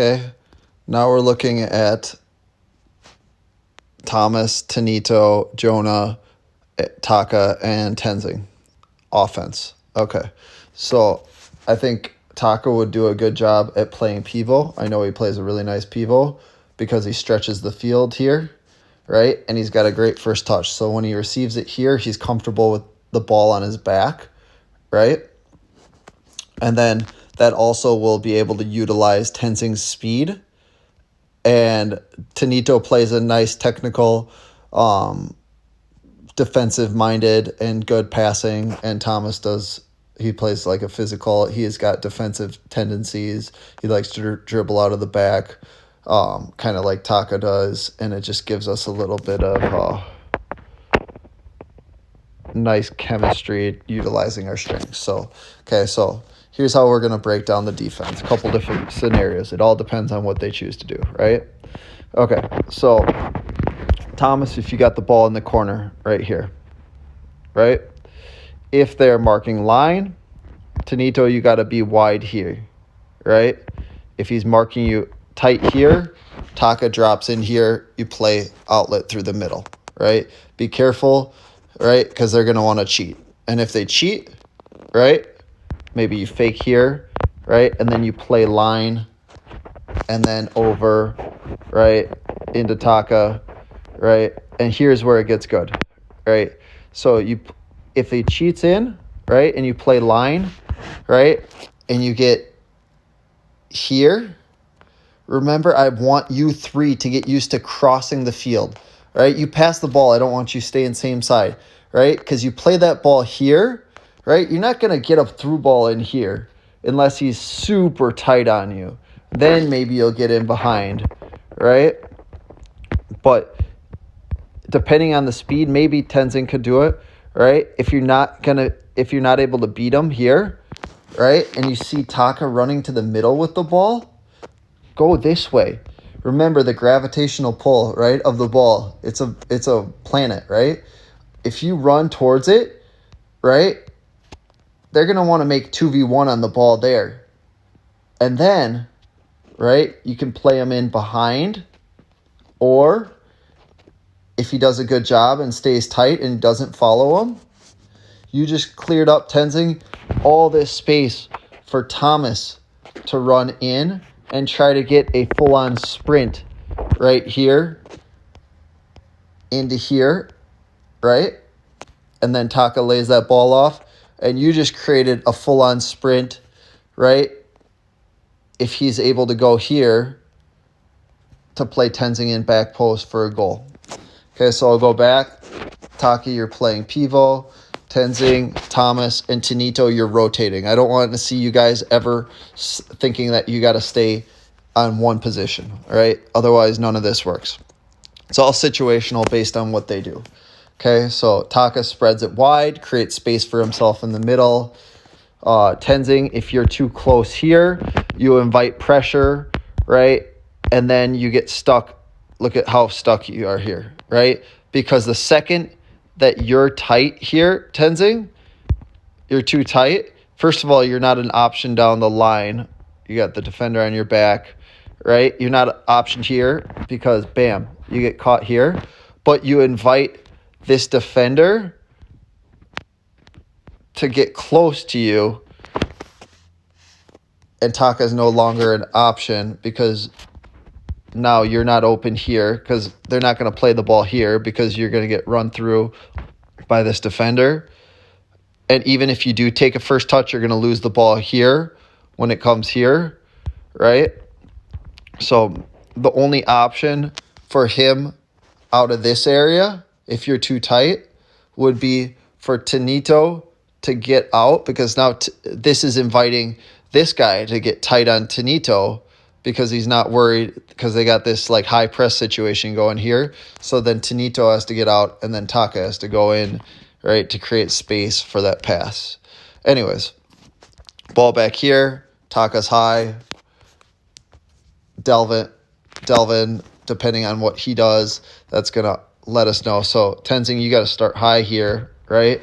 Okay. Now we're looking at Thomas, Tenito, Jonah, Taka, and Tenzing. Offense. Okay. So I think Taka would do a good job at playing pivo. I know he plays a really nice pivo because he stretches the field here, right? And he's got a great first touch. So when he receives it here, he's comfortable with the ball on his back, right? And then that also will be able to utilize Tenzing's speed. And Tenito plays a nice technical, defensive-minded and good passing. And Thomas he plays like a physical. He has got defensive tendencies. He likes to dribble out of the back, kind of like Taka does. And it just gives us a little bit of nice chemistry utilizing our strengths. So here's how we're going to break down the defense. A couple different scenarios. It all depends on what they choose to do, right? Okay, so Thomas, if you got the ball in the corner right here, right? If they're marking line, Tenito, you got to be wide here, right? If he's marking you tight here, Taka drops in here, you play outlet through the middle, right? Be careful, right? Because they're going to want to cheat. And if they cheat, right, maybe you fake here, right? And then you play line and then over, right, into Taka, right? And here's where it gets good, right? So if he cheats in, right, and you play line, right, and you get here, remember, I want you three to get used to crossing the field, right? You pass the ball. I don't want you staying same side, right? Because you play that ball here, right? You're not going to get a through ball in here unless he's super tight on you. Then maybe you'll get in behind, right? But depending on the speed, maybe Tenzing could do it, right? If you're not able to beat him here, right? And you see Taka running to the middle with the ball, go this way. Remember the gravitational pull, right, of the ball. It's a planet, right? If you run towards it, right, they're going to want to make 2v1 on the ball there. And then, right, you can play him in behind, or if he does a good job and stays tight and doesn't follow him, you just cleared up, Tenzing, all this space for Thomas to run in and try to get a full-on sprint right here into here, right? And then Taka lays that ball off, and you just created a full-on sprint, right? If he's able to go here to play Tenzing in back post for a goal. Okay, so I'll go back. Taka, you're playing pivo. Tenzing, Thomas, and Tenito, you're rotating. I don't want to see you guys ever thinking that you got to stay on one position, all right? Otherwise, none of this works. It's all situational based on what they do. Okay, so Taka spreads it wide, creates space for himself in the middle. Tenzing, if you're too close here, you invite pressure, right? And then you get stuck. Look at how stuck you are here, right? Because the second that you're tight here, Tenzing, you're too tight. First of all, you're not an option down the line. You got the defender on your back, right? You're not an option here because, bam, you get caught here. But you invite this defender to get close to you, and Taka is no longer an option because now you're not open here because they're not going to play the ball here because you're going to get run through by this defender. And even if you do take a first touch, you're going to lose the ball here when it comes here, right? So the only option for him out of this area, if you're too tight, would be for Tenito to get out, because now this is inviting this guy to get tight on Tenito because he's not worried because they got this like high press situation going here. So then Tenito has to get out and then Taka has to go in, right, to create space for that pass. Anyways, ball back here. Taka's high. Delvin, depending on what he does, that's going to let us know. So Tenzing, you got to start high here, right?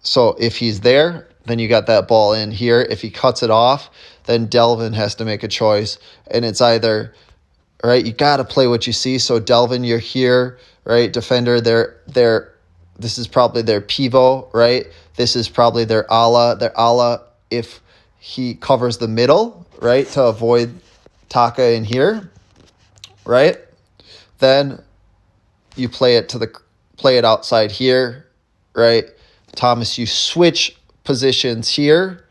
So if he's there, then you got that ball in here. If he cuts it off, then Delvin has to make a choice. And it's either, right, you got to play what you see. So Delvin, you're here, right? Defender, this is probably their pivo, right? This is probably their ala. Their ala, if he covers the middle, right, to avoid Taka in here, right? Then you play it outside here, right? Thomas, you switch positions here,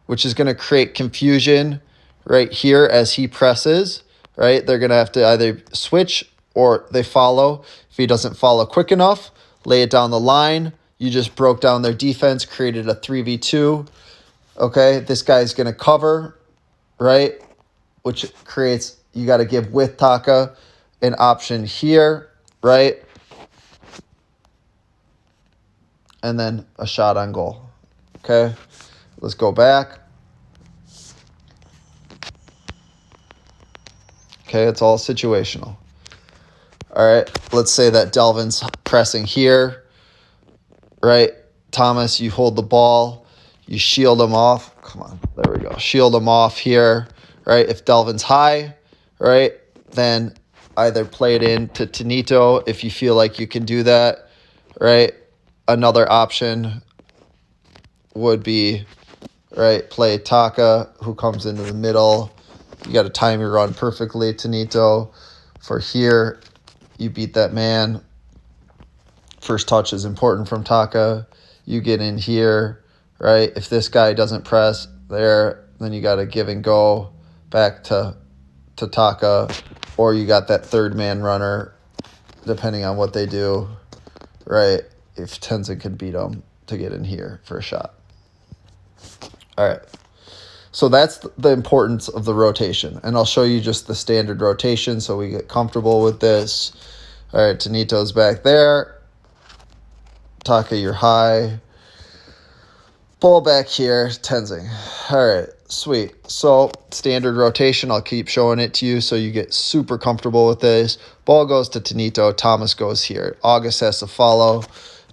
which is going to create confusion right here as he presses, right? They're going to have to either switch or they follow. If he doesn't follow quick enough, lay it down the line. You just broke down their defense, created a 3v2. Okay, this guy's going to cover, right? Which creates, you got to give with Taka an option here, right? And then a shot on goal. Okay, let's go back. Okay, it's all situational. All right, let's say that Delvin's pressing here, right? Thomas, you hold the ball, you shield him off. Come on, there we go. Shield him off here, right? If Delvin's high, right, then either play it in to Tenito if you feel like you can do that, right? Another option would be, right, play Taka, who comes into the middle. You got to time your run perfectly, Tenito. For here, you beat that man. First touch is important from Taka. You get in here, right? If this guy doesn't press there, then you got to give and go back to Taka. Or you got that third man runner, depending on what they do, right? If Tenzing can beat them to get in here for a shot. All right. So that's the importance of the rotation. And I'll show you just the standard rotation so we get comfortable with this. All right, Tenito's back there. Taka, you're high. Ball back here, Tenzing. All right, sweet. So standard rotation, I'll keep showing it to you so you get super comfortable with this. Ball goes to Tenito. Thomas goes here. August has to follow.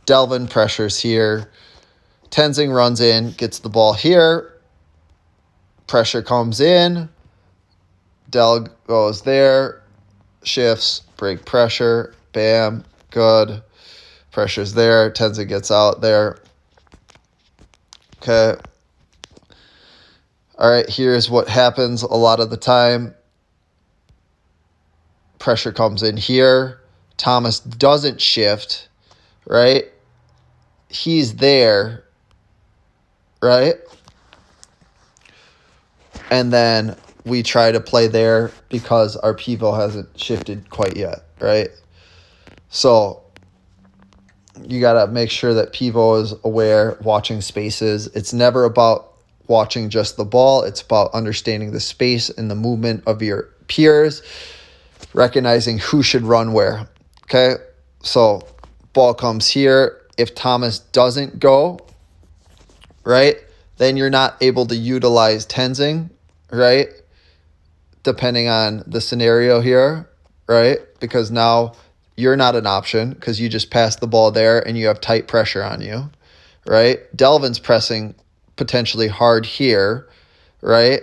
Delvin pressures here. Tenzing runs in, gets the ball here. Pressure comes in. Del goes there. Shifts, break pressure. Bam, good. Pressure's there. Tenzing gets out there. Okay. All right, here's what happens a lot of the time. Pressure comes in here. Thomas doesn't shift, right? He's there, right? And then we try to play there because our pivo hasn't shifted quite yet, right? So you got to make sure that pivo is aware, watching spaces. It's never about watching just the ball. It's about understanding the space and the movement of your peers, recognizing who should run where, okay? So ball comes here. If Thomas doesn't go, right, then you're not able to utilize Tenzing, right, depending on the scenario here, right, because now you're not an option because you just passed the ball there and you have tight pressure on you, right? Delvin's pressing potentially hard here, right?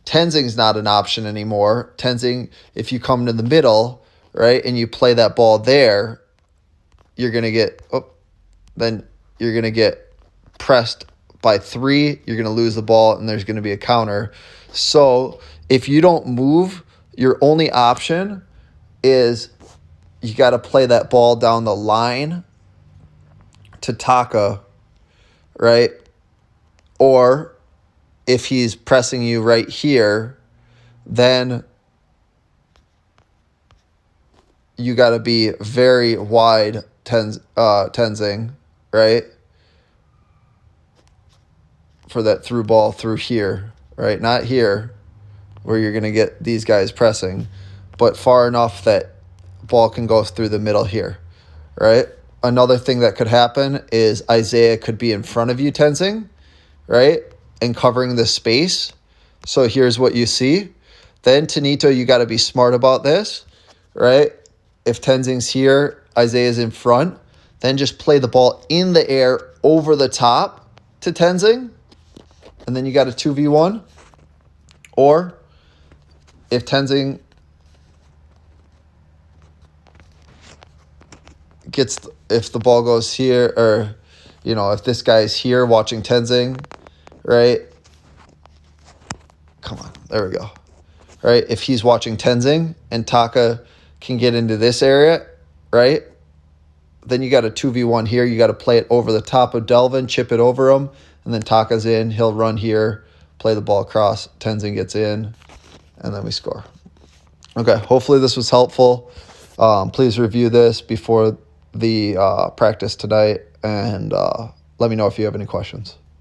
Tenzing's not an option anymore. Tenzing, if you come to the middle, right, and you play that ball there, you're going to get, then you're going to get pressed by 3. You're going to lose the ball and there's going to be a counter. So if you don't move, your only option is you got to play that ball down the line to Taka, right? Or if he's pressing you right here, then you got to be very wide Tenzing, right? For that through ball through here, right? Not here where you're going to get these guys pressing, but far enough that ball can go through the middle here, right? Another thing that could happen is Isaiah could be in front of you, Tenzing, right? And covering the space. So here's what you see. Then Tenito, you got to be smart about this, right? If Tenzing's here, Isaiah's in front, then just play the ball in the air over the top, to Tenzing, and then you got a 2v1. Or if Tenzing if the ball goes here, or, if this guy's here watching Tenzing, right? Come on, there we go. Right? If he's watching Tenzing and Taka can get into this area, right? Then you got a 2v1 here. You got to play it over the top of Delvin, chip it over him, and then Taka's in. He'll run here, play the ball across. Tenzing gets in, and then we score. Okay, hopefully this was helpful. Please review this before the practice tonight, and let me know if you have any questions.